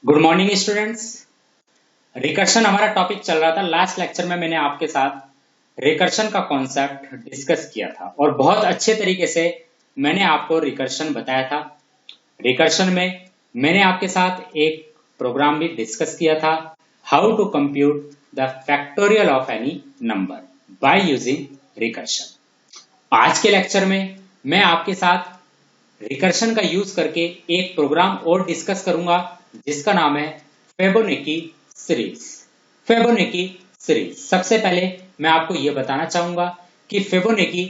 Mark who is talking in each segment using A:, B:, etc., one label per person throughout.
A: Good morning students. Recursion हमारा topic चल रहा था। लास्ट लेक्चर में मैंने आपके साथ रिकर्शन का कॉन्सेप्ट डिस्कस किया था और बहुत अच्छे तरीके से मैंने आपको रिकर्शन बताया था। रिकर्शन में मैंने आपके साथ एक प्रोग्राम भी डिस्कस किया था, how to compute the factorial of any number by using recursion. आज के लेक्चर में मैं आपके साथ रिकर्शन का यूज करके एक प्रोग्राम और डिस्कस करूंगा जिसका नाम है फेबोनेकी सीरीज। फेबोनेकी सीरीज, सबसे पहले मैं आपको यह बताना चाहूंगा कि फेबोनेकी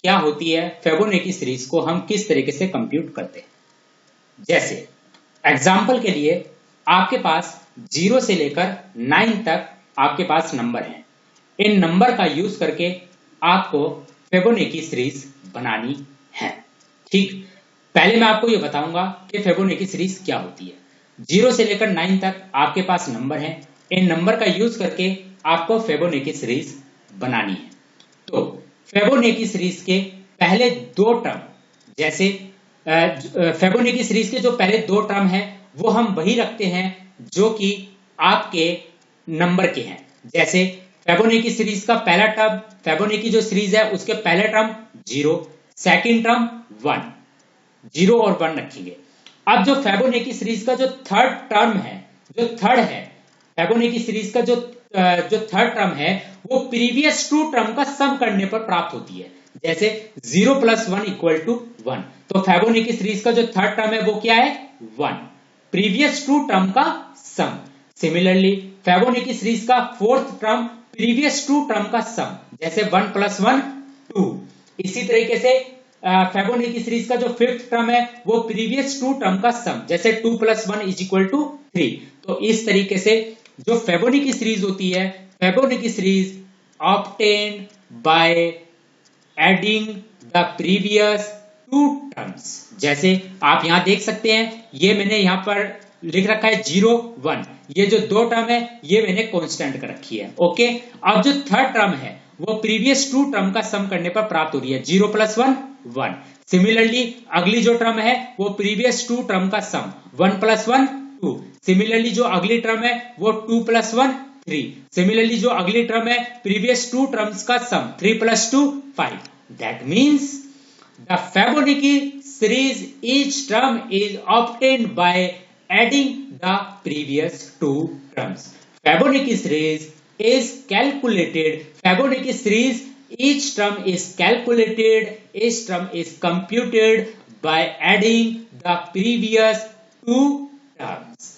A: क्या होती है, फेबोनेकी सीरीज को हम किस तरीके से कंप्यूट करते हैं। जैसे एग्जाम्पल के लिए आपके पास 0 से लेकर 9 तक आपके पास नंबर हैं। इन नंबर का यूज करके आपको फेबोनेकी सीरीज बनानी है। ठीक, पहले मैं आपको यह बताऊंगा कि फेबोनेकी सीरीज क्या होती है। 0 से लेकर 9 तक आपके पास नंबर हैं। इन नंबर का यूज करके आपको फेबोनेकी सीरीज बनानी है। तो फेबोनेकी सीरीज के पहले दो टर्म, जैसे फेबोनेकी सीरीज के जो पहले दो टर्म हैं वो हम वही रखते हैं जो कि आपके नंबर के हैं। जैसे फेबोनेकी सीरीज का पहला टर्म, फेबोनेकी जो सीरीज है उसके पहले टर्म 0, सेकंड टर्म 1, 0 और 1 रखेंगे। अब जो फेबोनेकी सीरीज का जो थर्ड टर्म है, जो थर्ड है फेबोनेकी सीरीज का जो थर्ड टर्म है वो प्रीवियस टू टर्म का सम करने पर प्राप्त होती है। जैसे 0 + 1 = 1, तो फेबोनेकी सीरीज का जो थर्ड टर्म है वो क्या है, 1, प्रीवियस टू टर्म का सम। सिमिलरली फेबोनेकी सीरीज का fourth term previous two term का सम, जैसे 1 + 1 2। इसी तरीके से फेबोनेकी सीरीज का जो फिफ्थ टर्म है वो प्रीवियस टू टर्म का सम, जैसे 2 + 1 = 3। तो इस तरीके से जो फेबोनेकी सीरीज होती है, Fibonacci series obtained by adding the previous two terms. जैसे आप यहां देख सकते हैं, ये मैंने यहां पर लिख रखा है 0 1, ये जो दो टर्म है ये मैंने कांस्टेंट कर रखी है। ओके, अब जो थर्ड टर्म है वो प्रीवियस टू टर्म का सम करने पर प्राप्त हो रही है, 0 + 1 1। सिमिलरली अगली जो टर्म है वो प्रीवियस टू टर्म का सम, 1 + 1 2। सिमिलरली जो अगली टर्म है वो 2 + 1 3। सिमिलरली जो अगली टर्म है प्रीवियस टू टर्म्स का sum, 3 + 2 5। That means the Fibonacci series each term is obtained by adding the previous two terms. Fibonacci series is calculated. Fibonacci series, each term is calculated, each term is computed by adding the previous two terms.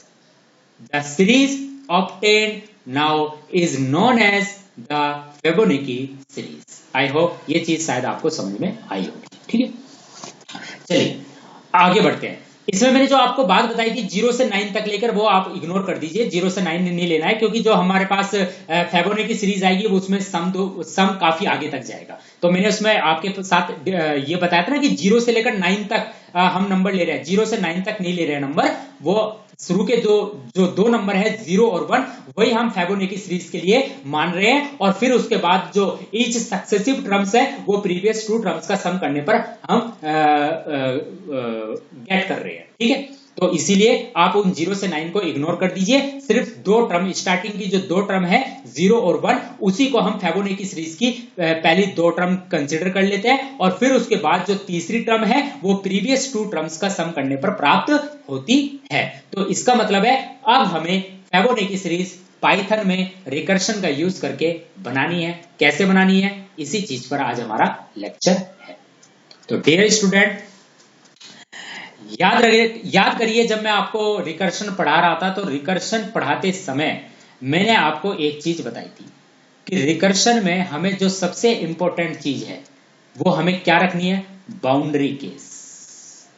A: The series obtained now is known as the Fibonacci series. I hope ये चीज शायद आपको समझ में आई होगी। ठीक है, चलिए आगे बढ़ते हैं। इसमें मैंने जो आपको बात बताई थी 0 से 9 तक लेकर, वो आप इग्नोर कर दीजिए, 0 से 9 नहीं लेना है, क्योंकि जो हमारे पास फेबोनेकी सीरीज आएगी वो उसमें सम काफी आगे तक जाएगा। तो मैंने उसमें आपके साथ ये बताया था ना कि 0 से लेकर 9 तक हम नंबर ले रहे हैं, 0 से 9 तक नहीं ले रहे हैं नंबर। वो शुरू के जो दो नंबर है 0 और 1, वही हम फेबोनेकी सीरीज के लिए मान रहे हैं, और फिर उसके बाद जो ईच सक्सेसिव टर्म्स है वो प्रीवियस टू टर्म्स का सम करने पर हम गेट कर रहे हैं। ठीक है, तो इसीलिए आप उन 0 से 9 को इग्नोर कर दीजिए। सिर्फ दो टर्म, स्टार्टिंग की जो दो टर्म है 0 और 1, उसी को हम फेबोनेकी सीरीज की पहली दो टर्म कंसीडर कर लेते हैं, और फिर उसके बाद जो तीसरी टर्म है वो प्रीवियस टू टर्म्स का सम करने पर प्राप्त होती है। तो इसका मतलब है अब हमें फेबोनेकी सीरीज पाइथन में रिकर्शन का यूज करके बनानी है। कैसे बनानी है, इसी चीज पर आज हमारा लेक्चर है। तो डियर स्टूडेंट, याद करिए जब मैं आपको रिकर्शन पढ़ा रहा था तो रिकर्शन पढ़ाते समय मैंने आपको एक चीज बताई थी कि रिकर्शन में हमें जो सबसे इंपॉर्टेंट चीज है वो हमें क्या रखनी है, बाउंड्री केस।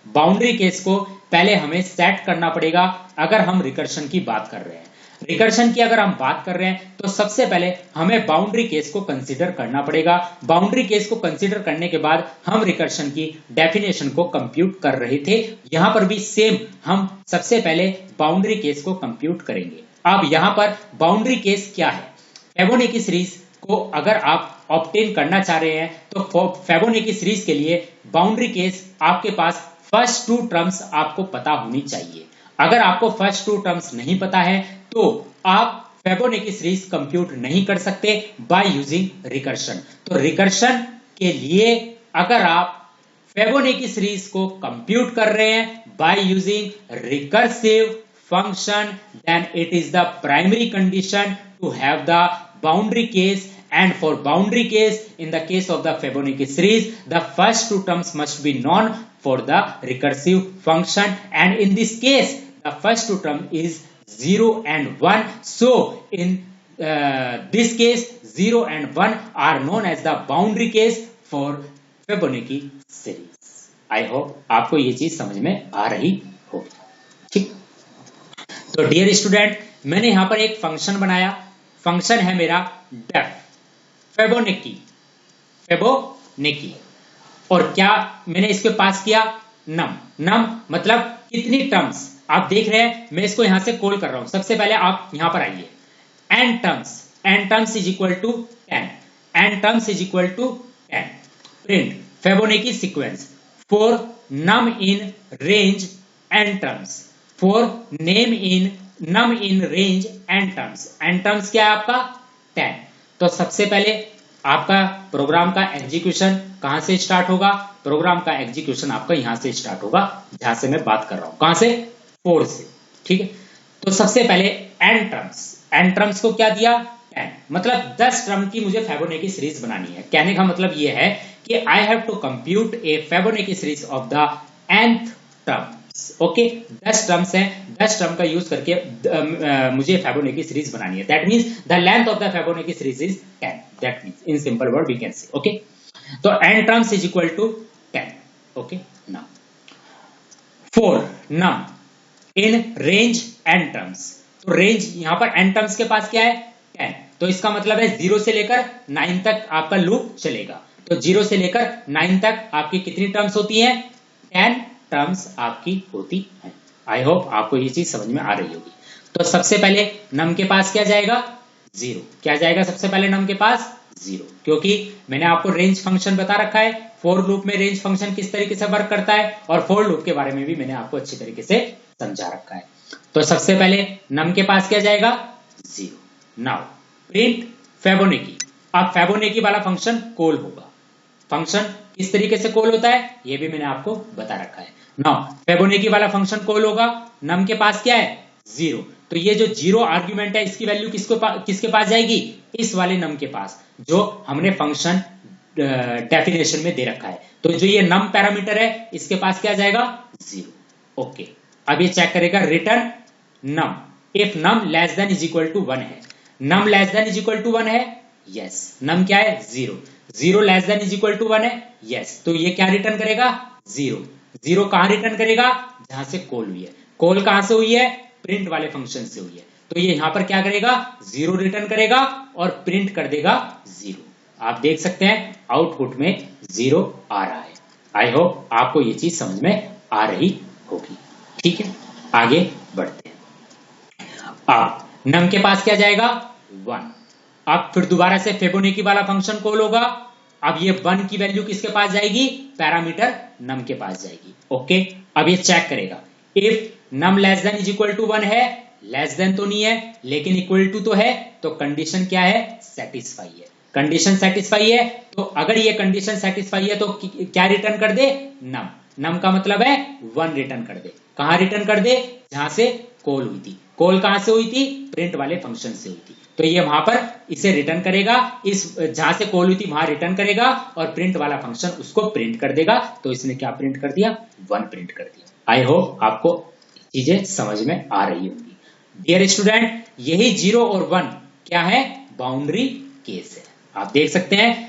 A: बाउंड्री केस को पहले हमें सेट करना पड़ेगा अगर हम रिकर्शन की बात कर रहे हैं। रिकर्शन की अगर हम बात कर रहे हैं तो सबसे पहले हमें बाउंड्री केस को कंसीडर करना पड़ेगा। बाउंड्री केस को कंसीडर करने के बाद हम रिकर्शन की डेफिनेशन को कंप्यूट कर रहे थे। यहां पर भी सेम हम सबसे पहले बाउंड्री केस को कंप्यूट करेंगे। अब यहां पर बाउंड्री केस क्या है, फेबोनेकी सीरीज को अगर आप ऑब्टेन करना चाह रहे हैं तो फेबोनेकी सीरीज के लिए बाउंड्री केस आपके पास फर्स्ट टू टर्म्स आपको पता होनी चाहिए। अगर आपको फर्स्ट टू टर्म्स नहीं पता है तो आप फिबोनाची सीरीज कंप्यूट नहीं कर सकते बाय यूजिंग रिकर्शन। तो रिकर्शन के लिए अगर आप फिबोनाची सीरीज को कंप्यूट कर रहे हैं by using recursive function, then it is the primary condition to have the boundary case, and for boundary case in the case of the Fibonacci series the first two terms must be known for the recursive function, and in this case the first two term is 0 and 1. So in this case 0 and 1 are known as the boundary case for Fibonacci series. I hope आपको ये चीज समझ में आ रही होगी। ठीक, तो dear student मैंने यहां पर एक फंक्शन बनाया, फंक्शन है मेरा डेफ फिबोनाची, और क्या मैंने इसके पास किया नम। नम मतलब कितनी टर्म्स, आप देख रहे हैं मैं इसको यहां से कॉल कर रहा हूं। सबसे पहले आप यहां पर आइए, n terms is equal to 10, n terms is equal to 10, print Fibonacci sequence for num in range n terms, for name in num in range n terms. N terms क्या है आपका 10। तो सबसे पहले आपका प्रोग्राम का एग्जीक्यूशन कहां से स्टार्ट होगा? प्रोग्राम का एग्जीक्यूशन आपका यहां से स्टार्ट होगा जहां से मैं बात कर रहा हूं, कहां से? 4 से। ठीक है, तो सबसे पहले एन टर्म्स को क्या दिया 10, मतलब 10 टर्म की मुझे फिबोनाची सीरीज बनानी है। कहने का मतलब यह है कि I have to compute a Fibonacci series of the nth term. Okay, 10 terms हैं, 10 टर्म का यूज करके मुझे फिबोनाची सीरीज बनानी है। That means the length of the Fibonacci series is 10। That means in simple word we can say okay, तो n terms is equal to 10। Okay, now for num in range n terms, तो range यहां पर n terms के पास क्या है 10, तो इसका मतलब है 0 से लेकर 9 तक आपका लूप चलेगा। तो 0 से लेकर 9 तक आपकी कितनी टर्म्स होती हैं? 10 टर्म्स आपकी होती है। आई होप आपको ये चीज समझ में आ रही होगी। तो सबसे पहले नम के पास क्या जाएगा 0, क्या जाएगा सबसे पहले नम के पास 0, क्योंकि मैंने आपको रेंज फंक्शन बता रखा है, फॉर लूप में रेंज फंक्शन किस तरीके से वर्क करता है, और फॉर लूप के बारे में भी मैंने आपको अच्छी तरीके से समझा रखा है। तो सबसे पहले नम के पास क्या जाएगा 0। नाउ प्रिंट फिबोनाची, अब फिबोनाची वाला फंक्शन कॉल होगा। फंक्शन किस तरीके से कॉल होता है ये भी मैंने आपको बता रखा है। नाउ फिबोनाची वाला फंक्शन कॉल होगा, नम के पास क्या है 0, तो ये जो 0 आर्ग्यूमेंट है इसकी वैल्यू किसके पास जाएगी? इस वाले नम के पास, जो हमने फंक्शन डेफिनेशन में दे रखा है। तो जो ये नम पैरामीटर है इसके पास क्या जाएगा 0। ओके, अब ये चेक करेगा return num, if num less than is equal to 1 है। Num less than is equal to 1 है, यस। नम क्या है 0, 0 less than is equal to 1 है, यस। तो ये क्या रिटर्न करेगा 0। 0 कहां रिटर्न करेगा? जहां से कॉल हुई है। कॉल कहां से हुई है? प्रिंट वाले फंक्शन से हुई है। तो ये यहां पर क्या करेगा 0 रिटर्न करेगा और प्रिंट कर देगा 0। आप देख सकते हैं आउटपुट में 0 आ रहा है। आई होप आपको ये चीज समझ में आ रही होगी। ठीक है, आगे बढ़ते हैं। अब नम के पास क्या जाएगा 1। अब फिर दोबारा से फिबोनाची वाला फंक्शन कॉल होगा। अब ये 1 की वैल्यू किसके पास जाएगी? पैरामीटर नम के पास जाएगी। ओके, अब ये चेक करेगा if num less than is equal to 1 है, लेस देन तो नहीं है लेकिन इक्वल टू तो है, तो कंडीशन क्या है सेटिस्फाई है। कंडीशन सेटिस्फाई है, तो अगर ये कंडीशन सेटिस्फाई है तो क्या रिटर्न कर दे नम। नम का मतलब है 1 रिटर्न कर दे। कहां रिटर्न कर दे? जहां से कॉल हुई थी। कॉल कहां से हुई थी? प्रिंट वाले फंक्शन से हुई थी। तो ये वहां पर इसे रिटर्न करेगा, इस जहां से कॉल हुई थी वहां रिटर्न करेगा और प्रिंट वाला फंक्शन उसको प्रिंट कर देगा। तो इसने क्या प्रिंट कर दिया 1 प्रिंट कर दिया। आई होप आपको चीजें समझ में आ रही होंगी। डियर स्टूडेंट, यही 0 और 1 क्या है बाउंड्री केस है। आप देख सकते हैं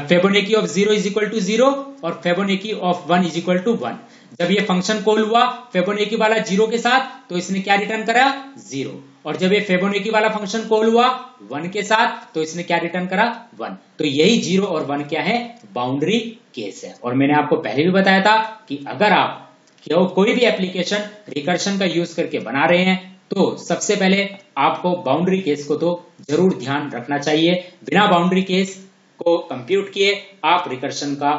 A: Fibonacci of 0 is equal to 0 और Fibonacci of 1 is equal to 1। जब ये फंक्शन कॉल हुआ फिबोनाची वाला 0 के साथ तो इसने क्या रिटर्न करा 0, और जब ये फिबोनाची वाला फंक्शन कॉल हुआ 1 के साथ तो इसने क्या रिटर्न करा 1। तो यही 0 और 1 क्या है बाउंड्री केस है। और मैंने आपको पहले भी बताया था कि अगर आप कोई भी एप्लीकेशन रिकर्शन का यूज करके बना रहे हैं तो सबसे पहले आपको बाउंड्री केस को तो जरूर ध्यान रखना चाहिए। बिना बाउंड्री केस को कंप्यूट किए आप रिकर्शन का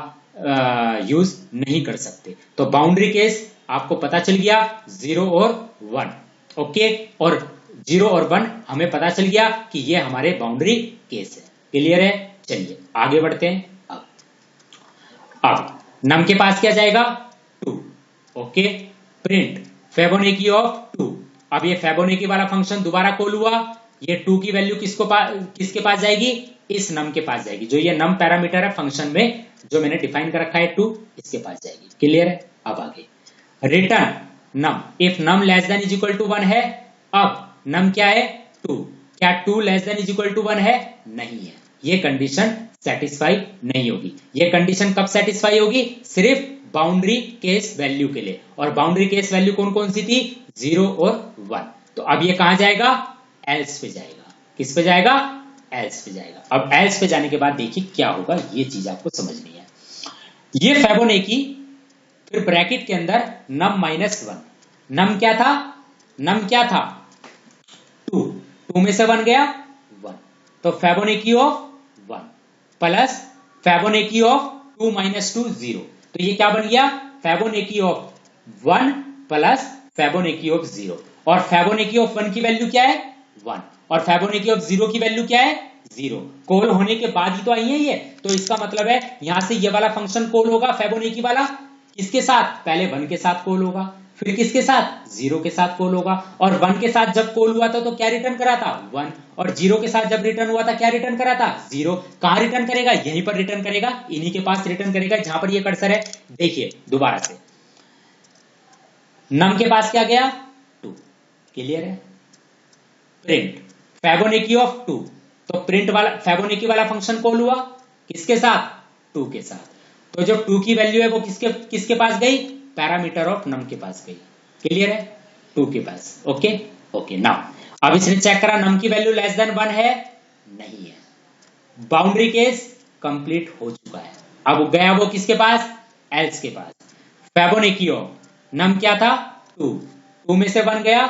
A: यूज नहीं कर सकते। तो बाउंड्री केस आपको पता चल गया 0 और 1। ओके, और 0 और 1 हमें पता चल गया कि ये हमारे बाउंड्री केस है। क्लियर है? चलिए आगे बढ़ते हैं। अब नम के पास क्या जाएगा? 2। Okay, print Fibonacci of 2। अब ये फेबोनेकी वाला फंक्शन दोबारा कॉल हुआ, ये 2 की वैल्यू किसके पास जाएगी? इस नम के पास जाएगी। जो ये नम पैरामीटर है फंक्शन में जो मैंने डिफाइन कर रखा है 2, इसके पास जाएगी। क्लियर है? अब आगे return num if num less than is equal to 1 है। अब नम क्या है? 2। क्या 2 less than is equal to 1 है? नहीं है। ये कंडीशन सेटिस्फाई नहीं होगी। ये कंडीशन कब सेटिस्फाई होगी? सिर्फ बाउंड्री केस वैल्यू के लिए। और बाउंड्री केस वैल्यू कौन कौन सी थी? 0 और 1। तो अब ये कहां जाएगा? एल्स पे जाएगा। किस पे जाएगा? एल्स पे जाएगा। अब एल्स पे जाने के बाद देखिए क्या होगा, ये चीज आपको समझनी है। ये फेबोनेकी फिर ब्रैकेट के अंदर नम -1। नम क्या था? नम क्या था? 2। 2 में से 1 गया 1, तो फेबोनेकी ऑफ 1 प्लस फेबोनेकी ऑफ 2 - 2 0। तो ये क्या बन गया? फेबोनेकी ऑफ 1 प्लस फेबोनेकी ऑफ 0। और फेबोनेकी ऑफ 1 की वैल्यू क्या है? 1। और फेबोनेकी ऑफ 0 की वैल्यू क्या है? 0। कॉल होने के बाद ही तो आई है ये। तो इसका मतलब है यहां से ये वाला फंक्शन कॉल होगा फेबोनेकी वाला किसके साथ? पहले 1 के साथ कॉल होगा, फिर किसके साथ? 0 के साथ कॉल होगा। और 1 के साथ जब कॉल हुआ था तो क्या रिटर्न करा था? 1। और 0 के साथ जब रिटर्न हुआ था क्या रिटर्न करा था? 0। कहां रिटर्न करेगा? यहीं पर रिटर्न करेगा, इन्हीं के पास रिटर्न करेगा जहां पर ये कर्सर है। देखिए दोबारा से, नम के पास क्या गया? 2। क्लियर है? Print Fibonacci of 2। तो प्रिंट वाला फेबोनेकी वाला फंक्शन कॉल हुआ किसके साथ? 2 के साथ। तो जो 2 की वैल्यू है वो किसके पास गई? पैरामीटर ऑफ नम के पास गई। क्लियर है? 2 के पास। Okay okay. नाउ अब इसने चेक करा नम की वैल्यू लेस देन 1 है? नहीं है। बाउंड्री केस कंप्लीट हो चुका है। अब गया वो किसके पास? एल्स के पास। फेबोनेकी ऑफ नम क्या था? 2। 2 में से 1 गया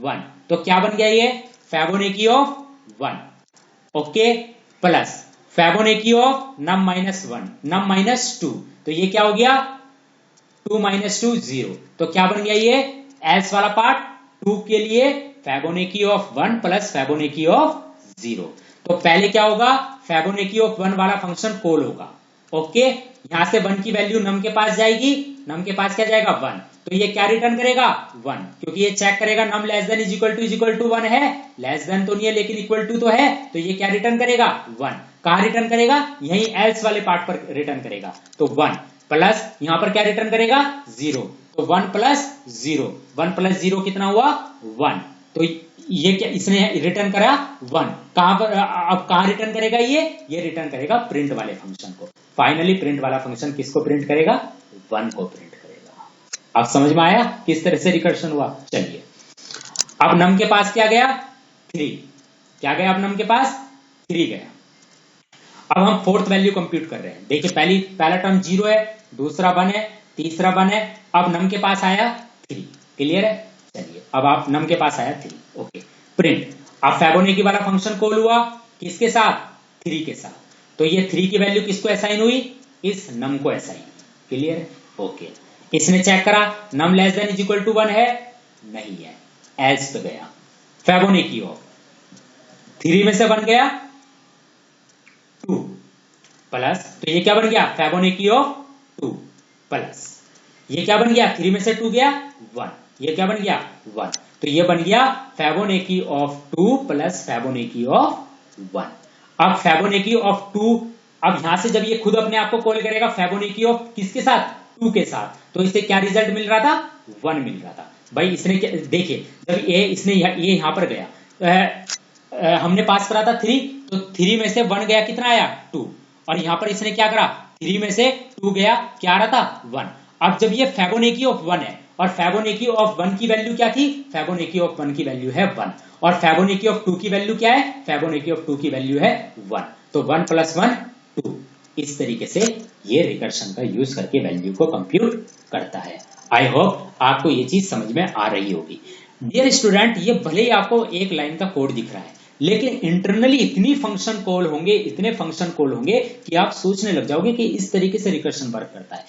A: 1, तो क्या बन गया ये? फेबोनेकी ऑफ 1। ओके, प्लस फेबोनेकी ऑफ नम -1 नम -2। तो ये क्या हो गया? 2 - 2 0। तो क्या बन गया ये? एल्स वाला पार्ट 2 के लिए फेबोनेकी ऑफ 1 प्लस फेबोनेकी ऑफ 0। तो पहले क्या होगा? फेबोनेकी ऑफ 1 वाला फंक्शन कॉल होगा। ओके, यहां से 1 की वैल्यू नम के पास जाएगी। नम के पास क्या जाएगा? 1। तो ये क्या रिटर्न करेगा? 1, क्योंकि ये चेक करेगा num less than is equal to 1 है। लेस देन तो नहीं है लेकिन इक्वल टू तो है, तो ये क्या रिटर्न करेगा? 1। कहां रिटर्न करेगा? यही एल्स वाले पार्ट पर रिटर्न करेगा। तो 1 प्लस यहां पर क्या रिटर्न करेगा? 0। तो 1 प्लस 0, 1 प्लस 0 कितना हुआ? 1। तो ये क्या इसने रिटर्न करा? 1। कहां पर अब कहां रिटर्न करेगा? ये रिटर्न करेगा प्रिंट वाले फंक्शन को। फाइनली प्रिंट वाला फंक्शन किसको प्रिंट करेगा? 1 को प्रिंट करेगा। अब समझ में आया किस तरह से रिकर्शन हुआ? चलिए अब नम के पास क्या गया? 3। क्या गया? अब नम के पास 3 गया। अब हम फोर्थ वैल्यू कंप्यूट कर रहे हैं। देखिए पहला टर्म 0 है, दूसरा 1 है, तीसरा 1 है। अब नम के पास आया 3। क्लियर है? चलिए अब आप नम के पास आया 3। ओके, प्रिंट अब फेबोनेकी वाला फंक्शन कॉल हुआ किसके साथ? 3 के साथ। तो ये 3 की वैल्यू किसको असाइन हुई? इस नम को असाइन। क्लियर है? ओके, इसने चेक करा num less than is equal to 1 है? नहीं है। एल्स पे गया। फेबोनेकी ऑफ 3 में से 1 गया 2 प्लस, तो ये क्या बन गया? फेबोनेकी ऑफ 2 प्लस ये क्या बन गया? 3 में से 2 गया 1, ये क्या बन गया? 1। तो ये बन गया फेबोनेकी ऑफ 2 प्लस फेबोनेकी ऑफ 1। अब फेबोनेकी ऑफ 2, अब यहां से जब ये खुद अपने आप को कॉल करेगा फेबोनेकी ऑफ किसके साथ? 2 के साथ। तो इससे क्या रिजल्ट मिल रहा था? 1 मिल रहा था। भाई इसने देखिए जब इसने ये यहां पर गया हमने पास करा था 3, तो 3 में से 1 गया, कितना आया? 2। और यहां पर इसने क्या करा? 3 में से 2 गया, क्या आ रहा था? 1। अब जब ये फेबोनेकी ऑफ 1 है और फेबोनेकी ऑफ 1 की वैल्यू क्या थी? फेबोनेकी ऑफ 1 की वैल्यू है 1। और फेबोनेकी ऑफ 2 की वैल्यू क्या है? फेबोनेकी ऑफ 2 की वैल्यू है 1। तो 1 + 1 2। इस तरीके से ये रिकर्शन का यूज करके वैल्यू को कंप्यूट करता है। आई होप आपको ये चीज समझ में आ रही होगी। डियर स्टूडेंट, ये भले ही आपको एक लाइन का कोड दिख रहा है, लेकिन इंटरनली इतनी फंक्शन कॉल होंगे, इतने फंक्शन कॉल होंगे कि आप सोचने लग जाओगे कि इस तरीके से रिकर्शन वर्क करता है।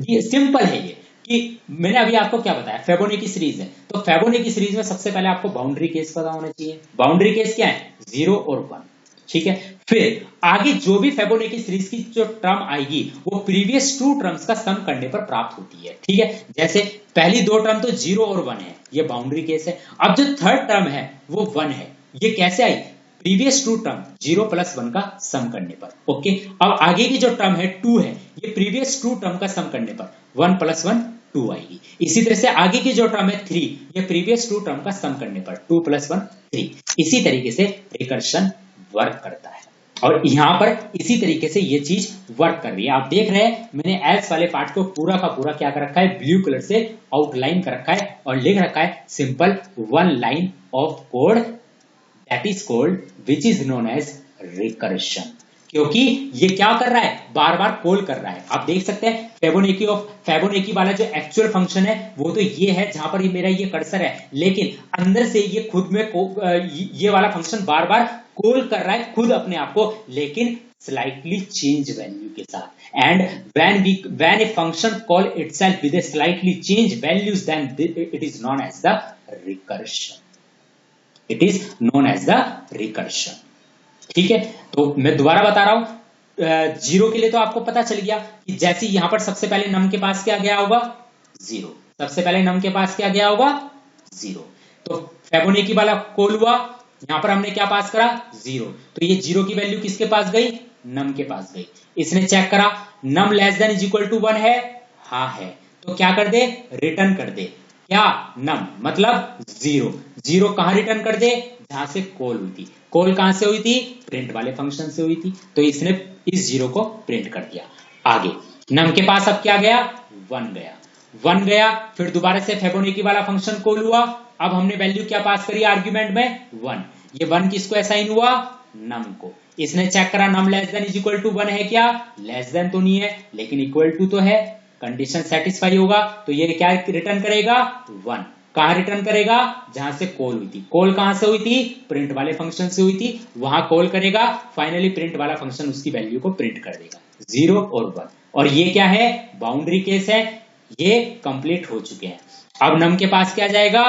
A: ये सिंपल है, ये कि मैंने अभी आपको क्या बताया, फेबोनेकी सीरीज है, तो फेबोनेकी सीरीज में सबसे पहले आपको बाउंड्री केस पता होना चाहिए। बाउंड्री केस क्या है, 0 और 1, ठीक है। फिर आगे जो भी फेबोनेकी सीरीज की जो टर्म आएगी वो प्रीवियस 2 टर्म्स का सम करने पर प्राप्त होती है, ठीक है। जैसे पहली 2 टर्म तो 0 और 1 है, ये बाउंड्री केस है। अब जो थर्ड टर्म है वो 1 है, ये कैसे आई, प्रीवियस 2 टर्म 0 प्लस 1 का सम करने पर, ओके। अब आगे की जो टर्म है 2 है, ये प्रीवियस 2 टर्म का सम करने पर 1 प्लस 1 2 आएगी। इसी तरह से आगे की जो टर्म है 3, ये प्रीवियस 2 टर्म का सम करने पर 2 प्लस 1 3। इसी तरीके से रिकर्शन वर्क करता है और यहां पर इसी तरीके से ये चीज वर्क कर रही है। आप देख रहे हैं मैंने एल्स वाले पार्ट को पूरा का पूरा क्या कर रखा है, ब्लू कलर से आउटलाइन कर रखा है और लिख रखा है simple 1 line of code that is called which is known as recursion। क्योंकि ये क्या कर रहा है, बार बार कॉल कर रहा है। आप देख सकते हैं फेबोनेकी वाला जो एक्चुअल फंक्शन है वो तो ये है जहां पर मेरा ये कर्सर है, लेकिन अंदर से ये खुद में ये वाला फंक्शन बार बार कॉल कर रहा है खुद अपने आप को, लेकिन स्लाइटली चेंज वैल्यू के साथ। And when a function call itself with a slightly changed values, then it is known as the recursion। It is known as the recursion, ठीक है। तो मैं दोबारा बता रहा हूं, 0 के लिए तो आपको पता चल गया कि जैसे यहां पर सबसे पहले नम के पास क्या गया होगा, 0। सबसे पहले नम के पास क्या गया होगा, 0। तो फेबोनेकी वाला कॉल हुआ, यहां पर हमने क्या पास करा, 0। तो ये 0 की वैल्यू किसके पास गई, नम के पास गई। इसने चेक करा num less than is equal to 1 है, हाँ है, तो क्या कर दे, रिटर्न कर दे क्या, नम मतलब 0। 0 कहां रिटर्न कर दे, जहां से कॉल हुई थी। कॉल कहां से हुई थी, प्रिंट वाले फंक्शन से हुई थी, तो इसने इस 0 को प्रिंट कर दिया। आगे नम के पास अब क्या गया, 1 गया। 1 गया, फिर दोबारा से फेबोनेकी वाला फंक्शन कॉल हुआ। अब हमने वैल्यू क्या पास करी आर्ग्यूमेंट में, 1। ये 1 किसको असाइन हुआ, नम को। इसने चेक करा num less than is equal to 1 है क्या, लेस देन तो नहीं है लेकिन इक्वल टू तो है, कंडीशन सेटिस्फाई होगा, तो ये क्या रिटर्न करेगा, 1। कहां रिटर्न करेगा, जहां से कॉल हुई थी। कॉल कहां से हुई थी, प्रिंट वाले फंक्शन से हुई थी, वहां कॉल करेगा, फाइनली प्रिंट वाला फंक्शन उसकी वैल्यू को प्रिंट कर देगा, 0 और 1। और ये क्या है, बाउंड्री केस है, ये कंप्लीट हो चुके हैं। अब नम के पास क्या जाएगा,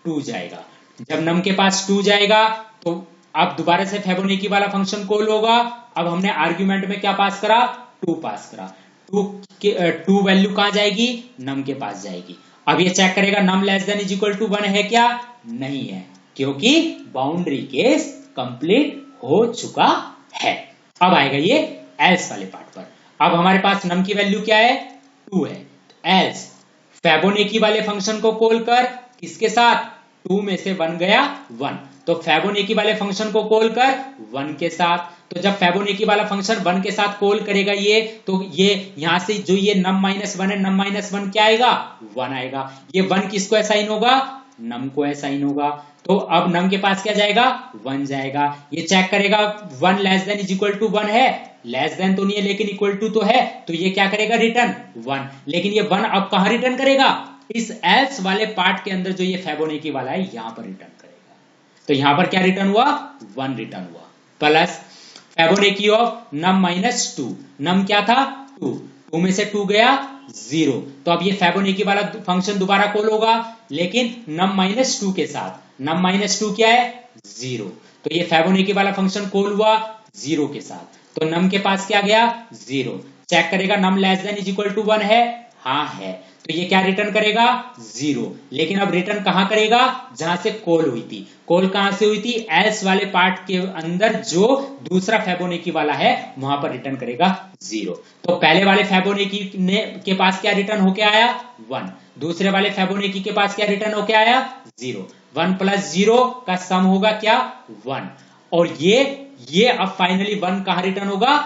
A: 2 जाएगा। जब नम के पास 2 जाएगा तो अब दोबारा से फेबोनेकी वाला फंक्शन कॉल होगा। अब हमने आर्ग्यूमेंट में क्या पास करा, 2 पास करा। 2 वैल्यू कहां जाएगी, नम के पास जाएगी। अब ये चेक करेगा num less than is equal to 1 है क्या, नहीं है, क्योंकि बाउंड्री केस कंप्लीट हो चुका है। अब आएगा ये एल्स वाले पार्ट पर। अब हमारे पास नम की वैल्यू क्या है, 2 है। एल्स फेबोनेकी वाले फंक्शन को कॉल कर, किसके साथ, 2 में से 1 गया 1, तो फेबोनेकी वाले फंक्शन को कॉल कर 1 के साथ। तो जब फेबोनेकी वाला फंक्शन 1 के साथ कॉल करेगा ये, तो ये यहां से जो ये नम माइनस 1 है, नम माइनस 1 क्या आएगा, 1 आएगा। ये 1 किसको असाइन होगा, नम को असाइन होगा। तो अब नम के पास क्या जाएगा, 1 जाएगा। ये चेक करेगा 1 less than is equal to 1 है, लेस देन तो नहीं है लेकिन इक्वल टू तो है, तो ये क्या करेगा, रिटर्न 1। लेकिन ये 1 अब कहां रिटर्न करेगा, इस एल्स वाले पार्ट के अंदर जो ये फेबोनेकी वाला है यहां पर रिटर्न करेगा। तो यहां पर क्या रिटर्न हुआ, 1 रिटर्न हुआ, प्लस फेबोनेकी ऑफ नम माइनस 2। नम क्या था, 2 में से 2 गया 0, तो अब ये फेबोनेकी वाला फंक्शन दोबारा कॉल होगा, लेकिन नम माइनस 2 के साथ। नम माइनस 2 क्या है, 0, तो ये फेबोनेकी वाला फंक्शन कॉल हुआ 0 के साथ। तो नम के पास क्या गया, 0। चेक करेगा num less than is equal to 1 है, हाँ है, तो ये क्या रिटर्न करेगा, 0। लेकिन अब रिटर्न कहां करेगा, जहां से कॉल हुई थी। कॉल कहां से हुई थी, एल्स वाले पार्ट के अंदर जो दूसरा फेबोनेकी वाला है वहां पर रिटर्न करेगा 0। तो पहले वाले फेबोनेकी के पास क्या रिटर्न होके आया, 1। दूसरे वाले फेबोनेकी के पास क्या रिटर्न होके आया, 0। 1 प्लस 0 का सम होगा क्या, 1। और ये अब फाइनली 1 कहां रिटर्न होगा,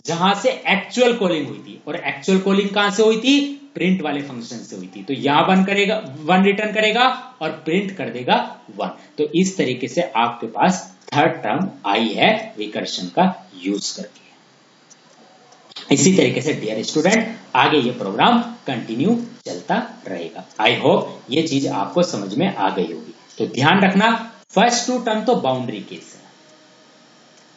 A: जहां से एक्चुअल कॉलिंग हुई थी। और एक्चुअल कॉलिंग कहां से हुई थी, प्रिंट वाले फंक्शन से हुई थी। तो यहां 1 रिटर्न करेगा और प्रिंट कर देगा 1। तो इस तरीके से आपके पास थर्ड टर्म आई है रिकर्शन का यूज करके। इसी तरीके से डियर स्टूडेंट आगे ये प्रोग्राम कंटिन्यू चलता रहेगा। आई होप ये चीज आपको समझ में आ गई होगी। तो ध्यान रखना, फर्स्ट 2 टर्म तो बाउंड्री केस है,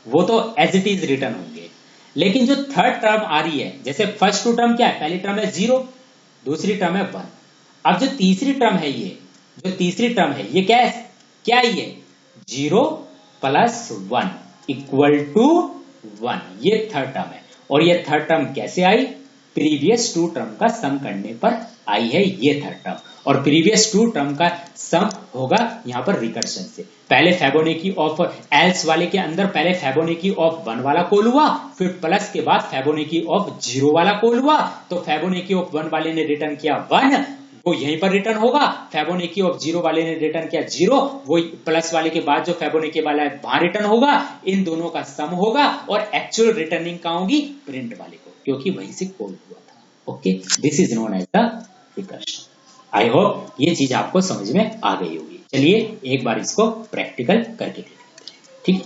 A: वो तो एज इट इज रिटर्न होंगे। लेकिन जो थर्ड टर्म आ रही है, जैसे फर्स्ट 2 टर्म क्या है, पहली टर्म है 0, दूसरी टर्म है 1। अब जो तीसरी टर्म है ये क्या है ये 0 प्लस 1 इक्वल टू 1, ये थर्ड टर्म है। और ये थर्ड टर्म कैसे आई? प्रीवियस टू टर्म का सम करने पर आई है ये थर्ड टर्म। और प्रीवियस टू टर्म का सम होगा यहाँ पर रिकर्शन से। पहले फेबोनेकी ऑफ एल्स वाले के अंदर पहले फेबोनेकी ऑफ 1 वाला कॉल हुआ, फिर प्लस के बाद फेबोनेकी ऑफ 0 वाला कॉल हुआ। तो फेबोनेकी ऑफ 1 वाले ने रिटर्न किया 1, वो यहीं पर रिटर्न होगा। फेबोनेकी ऑफ 0 वाले ने रिटर्न किया 0, वो प्लस वाले के बाद जो फेबोनेकी वाला है वहां रिटर्न होगा। इन दोनों का सम होगा और एक्चुअल रिटर्निंग कहां होगी? प्रिंट वाले को, क्योंकि वहीं से कॉल हुआ था। Okay, this is known as the recursion. I hope ये चीज आपको समझ में आ गई होगी। चलिए एक बार इसको प्रैक्टिकल करके देख लेते हैं, ठीक है।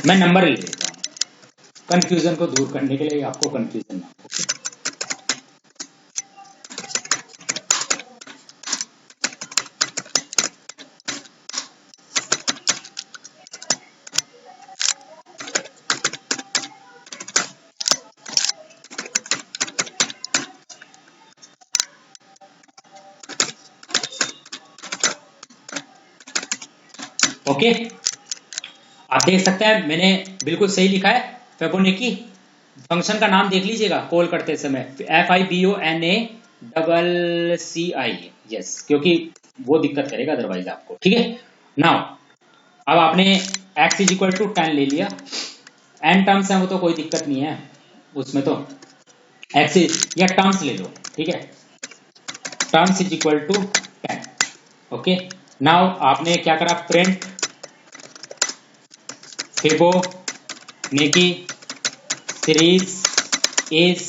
A: मैं नंबर ले लेता हूं कंफ्यूजन को दूर करने के लिए, आपको कंफ्यूजन ना हो। ओके, आप देख सकते हैं मैंने बिल्कुल सही लिखा है। फेबोनेकी फंक्शन का नाम देख लीजिएगा कॉल करते समय, FIBONACCI, यस, क्योंकि वो दिक्कत करेगा अदरवाइज आपको, ठीक है। नाउ अब आपने x इज इक्वल टू 10 ले लिया, n टर्म्स हैं वो तो कोई दिक्कत नहीं है उसमें, तो x या टर्म्स ले लो, ठीक है। Terms is equal to 10। Okay, now आपने क्या करा? प्रिंट फिबोनेकी सीरीज इज,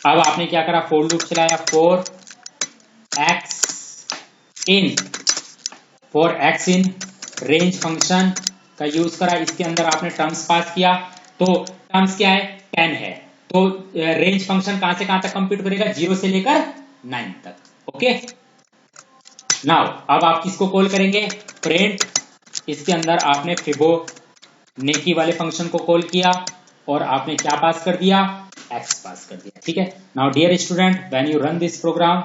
A: अब आपने क्या करा? फॉर लूप चलाया, for x in range function का यूज करा, इसके अंदर आपने टर्म्स पास किया। तो टर्म्स क्या है? 10 है। तो रेंज फंक्शन कहां से कहां तक कंप्यूट करेगा? 0 से लेकर 9 तक। ओके, नाउ अब आप किसको कॉल करेंगे? प्रिंट, इसके अंदर आपने फिबोनेकी वाले फंक्शन को कॉल किया और आपने क्या पास कर दिया? x पास कर दिया, ठीक है। Now dear student, when you run this program,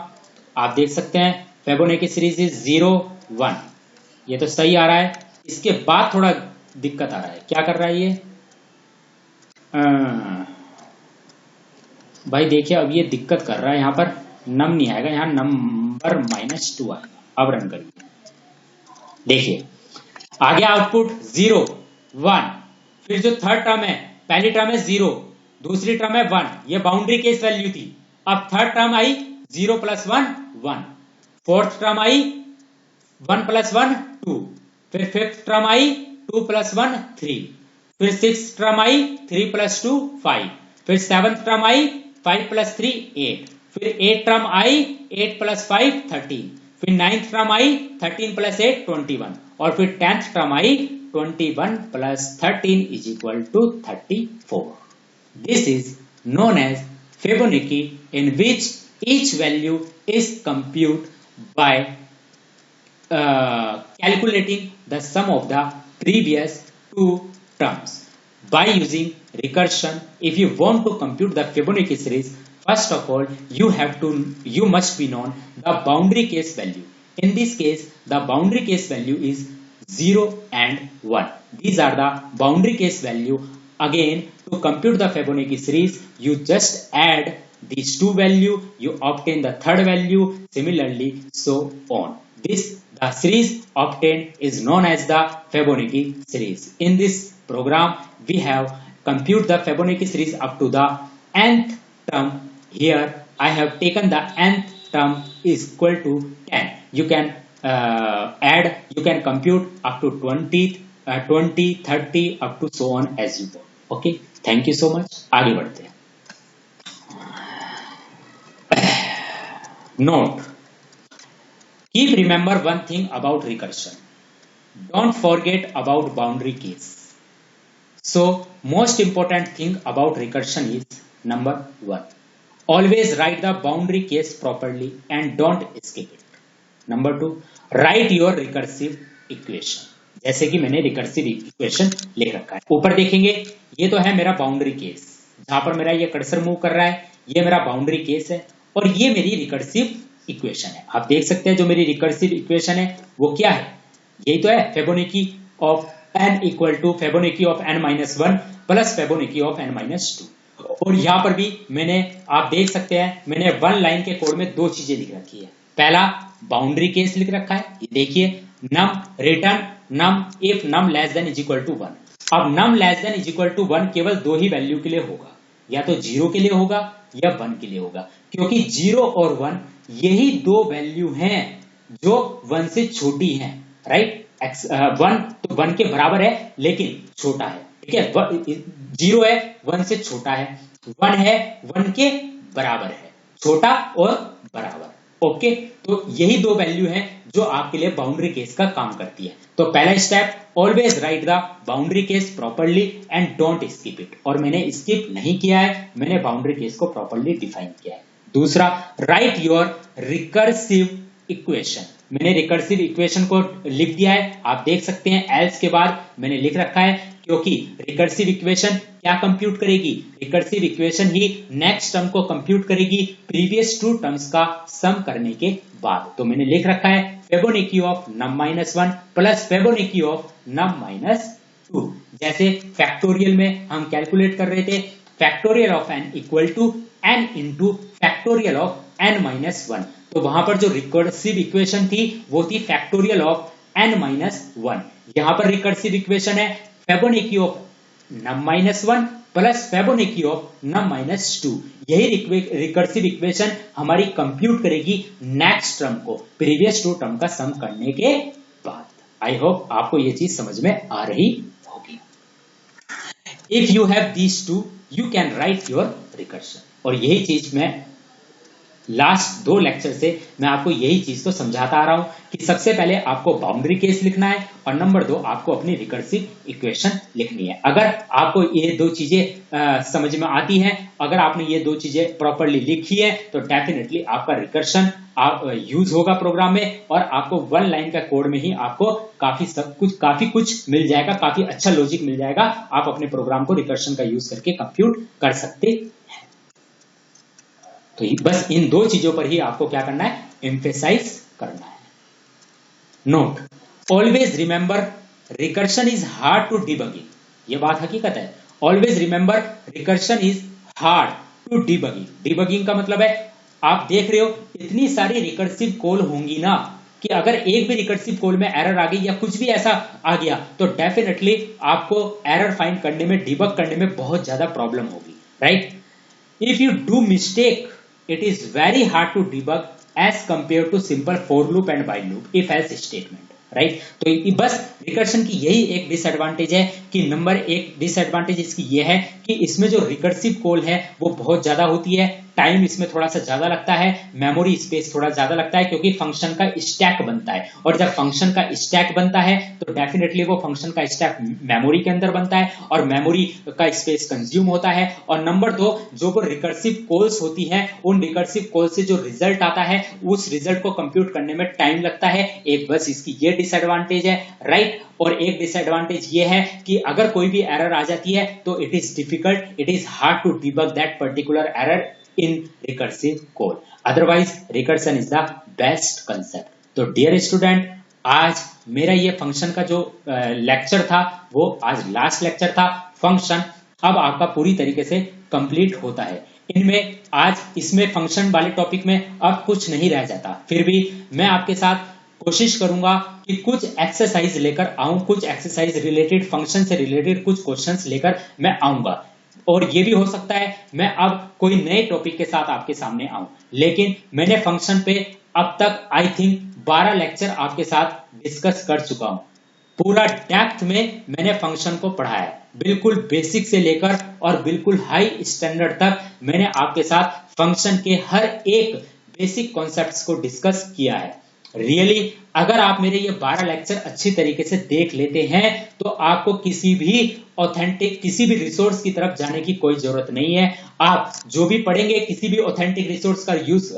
A: आप देख सकते हैं फिबोनेकी सीरीज इज 0 1, ये तो सही आ रहा है। इसके बाद थोड़ा दिक्कत आ रहा है, क्या कर रहा है ये? भाई देखिए, अब ये दिक्कत कर रहा है, यहाँ पर नम नहीं आएगा, यहाँ नंबर -2 आएगा। अब रन करिए, देखिए आ गया आउटपुट 0 1। फिर जो थर्ड टर्म है, पहली टर्म है 0, दूसरी टर्म है 1, ये बाउंड्री केस वैल्यू थी। अब थर्ड टर्म आई 0 + 1 1, फोर्थ टर्म आई 1 + 1 2, फिर फिफ्थ टर्म आई 2 + 1 3, फिर सिक्स्थ टर्म आई 3 + 2 5, फिर सेवंथ टर्म आई 5 + 3 8, फिर एट टर्म आई 8 + 5 13, फिर नाइन्थ टर्म आई 13 + 8 21, और फिर 10th term I 21 + 13 is equal to 34। This is known as Fibonacci, in which each value is computed by calculating the sum of the previous two terms. By using recursion, if you want to compute the Fibonacci series, first of all you must be known the boundary case value. In this case, the boundary case value is 0 and 1. These are the boundary case value. Again, to compute the Fibonacci series, you just add these two value, you obtain the third value, similarly so on. The series obtained is known as the Fibonacci series. In this program, we have compute the Fibonacci series up to the nth term. Here I have taken the nth term is equal to 10. You can you can compute up to 20, 30 up to so on as you want. Okay, thank you so much. आगे बढ़ते हैं। Note, keep remember one thing about recursion, don't forget about boundary case. So most important thing about recursion is number 1, always write the boundary case properly and don't skip it. Number 2, right your recursive equation, जैसे कि मैंने recursive equation लिख रखा है। ऊपर देखेंगे ये तो है मेरा बाउंड्री केस, जहां पर मेरा ये कर्सर मूव कर रहा है, ये मेरा बाउंड्री केस है और ये मेरी रिकर्सिव इक्वेशन है। आप देख सकते हैं जो मेरी रिकर्सिव इक्वेशन है वो क्या है, यही तो है, Fibonacci of n equal to Fibonacci of n minus 1 plus Fibonacci of n minus 2। और यहां पर भी मैंने, आप देख सकते हैं मैंने वन लाइन के कोड में दो चीजें लिख रखी है। पहला बाउंड्री केस लिख रखा है, ये देखिए, num return num if num less than is equal to 1। अब num less than is equal to 1 केवल दो ही वैल्यू के लिए होगा, या तो 0 के लिए होगा या 1 के लिए होगा, क्योंकि 0 और 1 यही दो वैल्यू हैं जो 1 से छोटी हैं, राइट। 1 तो 1 के बराबर है लेकिन छोटा है, ठीक है। 0 है 1 से छोटा है, 1 है 1 के बराबर है, छोटा और बराबर। ओके, तो यही दो वैल्यू हैं जो आपके लिए बाउंड्री केस का काम करती है। तो पहला step, always right the boundary case properly and don't skip it, और मैंने स्किप नहीं किया है, मैंने बाउंड्री केस को प्रॉपर्ली डिफाइन किया है। दूसरा, राइट योर रिकर्सिव इक्वेशन, मैंने रिकर्सिव इक्वेशन को लिख दिया है, आप देख सकते हैं एल्स के बाद मैंने लिख रखा है, क्योंकि रिकर्सिव इक्वेशन क्या कंप्यूट करेगी, रिकर्सिव इक्वेशन ही नेक्स्ट टर्म को कंप्यूट करेगी प्रीवियस टू टर्म्स का सम करने के बाद। तो मैंने लिख रखा है Fibonacci of num minus 1 plus Fibonacci of num minus 2। जैसे फैक्टोरियल में हम कैलकुलेट कर रहे थे, factorial of n equal to n into factorial of n minus 1, तो वहां पर जो रिकर्सिव इक्वेशन थी वो थी फैक्टोरियल ऑफ n माइनस 1। यहां पर रिकर्सिव इक्वेशन है Fibonacci of num minus 1 plus Fibonacci of num minus 2। यही रिकर्सिव इक्वेशन हमारी कंप्यूट करेगी नेक्स्ट टर्म को प्रीवियस टू टर्म का सम करने के बाद। आई होप आपको ये चीज समझ में आ रही होगी। If you have these two you can write your recursion, और यही चीज मैं लास्ट दो लेक्चर से मैं आपको यही चीज तो समझाता आ रहा हूं कि सबसे पहले आपको बाउंड्री केस लिखना है और नंबर 2 आपको अपनी रिकर्सिव इक्वेशन लिखनी है। अगर आपको ये दो चीजें समझ में आती हैं, अगर आपने ये दो चीजें प्रॉपरली लिखी है तो डेफिनेटली आपका रिकर्शन यूज होगा प्रोग्राम में, और आपको वन लाइन का कोड में ही आपको काफी कुछ मिल जाएगा, काफी अच्छा लॉजिक मिल जाएगा। आप अपने प्रोग्राम को रिकर्शन का यूज करके कंप्यूट कर सकते हैं। तो बस इन दो चीजों पर ही आपको क्या करना है, एम्फेसाइज करना है। Note, always remember recursion is hard to debugging, ये बात हकीकत है। Always remember recursion is hard to debugging. Debugging का मतलब है, आप देख रहे हो इतनी सारी रिकर्सिव कॉल होंगी ना कि अगर एक भी रिकर्सिव कॉल में एरर आ गई या कुछ भी ऐसा आ गया तो डेफिनेटली आपको एरर फाइंड करने में, डिबग करने में बहुत ज्यादा प्रॉब्लम होगी, right. If you do mistake it is very hard to debug as compared to simple for loop and while loop if else statement, right. तो बस रिकर्शन की यही एक डिसएडवांटेज है कि नंबर एक डिसएडवांटेज इसकी ये है कि इसमें जो रिकर्सिव कॉल है वो बहुत ज्यादा होती है, टाइम इसमें थोड़ा सा ज्यादा लगता है, मेमोरी स्पेस थोड़ा ज्यादा लगता है, क्योंकि फंक्शन का स्टैक बनता है, और जब फंक्शन का स्टैक बनता है तो डेफिनेटली वो फंक्शन का स्टैक मेमोरी के अंदर बनता है और मेमोरी का स्पेस कंज्यूम होता है। और नंबर 2, जो वो रिकर्सिव कॉल्स होती है, उन रिकर्सिव कॉल से जो रिजल्ट आता है उस रिजल्ट को कंप्यूट करने में टाइम लगता है। एक बस इसकी ये डिसएडवांटेज है, राइट। और एक डिसएडवांटेज ये है कि अगर कोई भी एरर आ जाती है तो it is difficult, it is hard to debug that particular error in recursive code, otherwise recursion is the best concept। तो डियर स्टूडेंट, आज मेरा ये फंक्शन का जो लेक्चर था वो आज लास्ट लेक्चर था। फंक्शन अब आपका पूरी तरीके से कंप्लीट होता है। इनमें आज इसमें फंक्शन वाले टॉपिक में अब कुछ नहीं रह जाता, फिर भी मैं आपके साथ कोशिश करूंगा कि कुछ एक्सरसाइज लेकर आऊं, कुछ एक्सरसाइज रिलेटेड, फंक्शन से रिलेटेड कुछ क्वेश्चंस लेकर मैं आऊंगा। और ये भी हो सकता है मैं अब कोई नए टॉपिक के साथ आपके सामने आऊं, लेकिन मैंने फंक्शन पे अब तक आई थिंक 12 लेक्चर आपके साथ डिस्कस कर चुका हूं। पूरा डेप्थ में मैंने फंक्शन को पढ़ाया है, बिल्कुल बेसिक से लेकर और बिल्कुल हाई स्टैंडर्ड तक मैंने आपके साथ फंक्शन के हर एक बेसिक कॉन्सेप्ट्स को डिस्कस किया है। रियली अगर आप मेरे ये 12 लेक्चर अच्छी तरीके से देख लेते हैं तो आपको किसी भी ऑथेंटिक किसी भी रिसोर्स की तरफ जाने की कोई जरूरत नहीं है। आप जो भी पढ़ेंगे किसी भी ऑथेंटिक रिसोर्स का यूज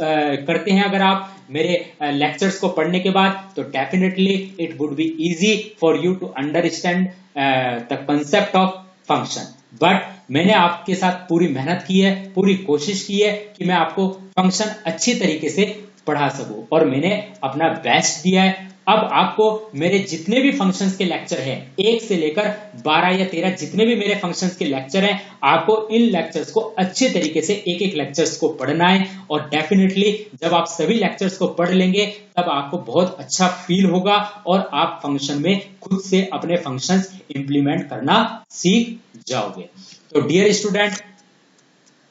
A: करते हैं अगर आप मेरे लेक्चर्स को पढ़ने के बाद, तो definitely it would be easy for you to understand the concept of function. But मैंने आपके साथ पूरी मेहनत की है, पूरी कोशिश की है कि मैं आपको फंक्शन अच्छी तरीके से पढ़ा सकूं, और मैंने अपना बेस्ट दिया है। अब आपको मेरे जितने भी फंक्शंस के लेक्चर हैं, 1 से लेकर 12 या 13 जितने भी मेरे फंक्शंस के लेक्चर हैं, आपको इन लेक्चर्स को अच्छे तरीके से एक एक लेक्चर्स को पढ़ना है। और डेफिनेटली जब आप सभी लेक्चर्स को पढ़ लेंगे तब आपको बहुत अच्छा फील होगा और आप फंक्शन में खुद से अपने फंक्शंस इंप्लीमेंट करना सीख जाओगे। तो डियर स्टूडेंट,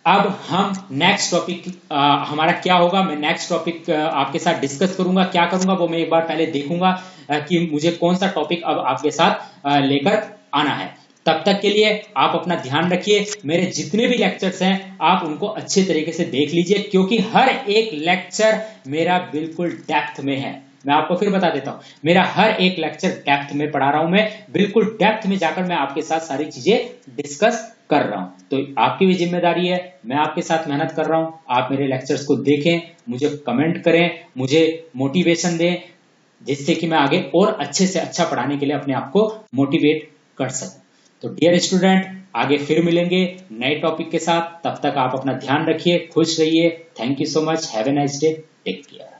A: अब हम नेक्स्ट टॉपिक हमारा क्या होगा, मैं नेक्स्ट टॉपिक आपके साथ डिस्कस करूंगा। क्या करूंगा वो मैं एक बार पहले देखूंगा कि मुझे कौन सा टॉपिक अब आपके साथ लेकर आना है। तब तक के लिए आप अपना ध्यान रखिए। मेरे जितने भी लेक्चर्स हैं आप उनको अच्छे तरीके से देख लीजिए, क्योंकि हर एक लेक्चर मेरा बिल्कुल डेप्थ में है। मैं आपको फिर बता देता हूं, मेरा हर एक लेक्चर डेप्थ में पढ़ा रहा हूं, मैं बिल्कुल डेप्थ में जाकर मैं आपके साथ सारी चीजें डिस्कस कर रहा हूं। तो आपकी भी जिम्मेदारी है, मैं आपके साथ मेहनत कर रहा हूं, आप मेरे लेक्चर्स को देखें, मुझे कमेंट करें, मुझे मोटिवेशन दें, जिससे कि मैं आगे और अच्छे से अच्छा पढ़ाने के लिए अपने आप को मोटिवेट कर सकूं। तो डियर स्टूडेंट, आगे फिर मिलेंगे नए टॉपिक के साथ। तब तक आप अपना ध्यान रखिए, खुश रहिए। Thank you so much, have a nice day, take care.